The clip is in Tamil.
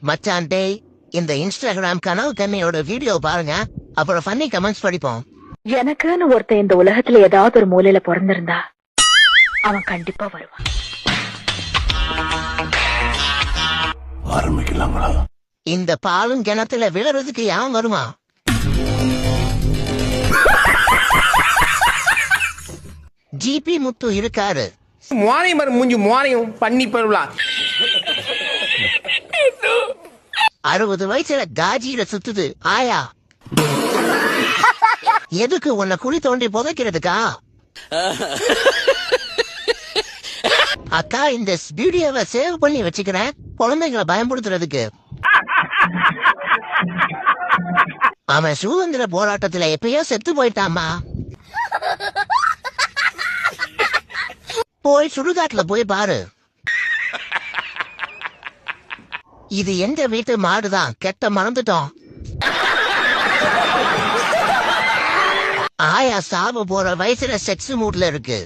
மச்சான் டேய், இந்த இன்ஸ்டாகிராம் கனவு கண்ணியோட வீடியோ பாருங்க, அப்புறம் ஃபன்னி கமெண்ட்ஸ் படிப்போம். எனக்குன்னு ஒருத்தன் இந்த உலகத்துல ஏதாவது ஒரு மூலையில பிறந்திருந்தா அவன் கண்டிப்பா வருவான். ஆரம்பிக்கலாங்களா? இந்த பாலும் கிணத்துல விழுறதுக்கு யான் வருமா? ஜிபி முத்து இருக்காரு. மோனையும் பாரு, மூஞ்சி மோனையும் பண்ணி பருவலாம். 60 வயசுல காஜியில சுத்துது ஆயா. எதுக்கு உன்னை குழி தோண்டி புதைக்கிறதுக்கா? அக்கா, இந்த வீடியோவை சேவ் பண்ணி வச்சுக்கிறேன், குழந்தைங்களை பயன்படுத்துறதுக்கு. அவன் சுதந்திர போராட்டத்துல எப்பயோ செத்து போயிட்டாமா. போய் சுடுகாட்டுல போய் பாரு. இது எந்த வீட்டு மாடுதான், கெட்ட மறந்துட்டோம். ஆயா சாவ போற வயசுல செக்ஸ் மூட்ல இருக்கு.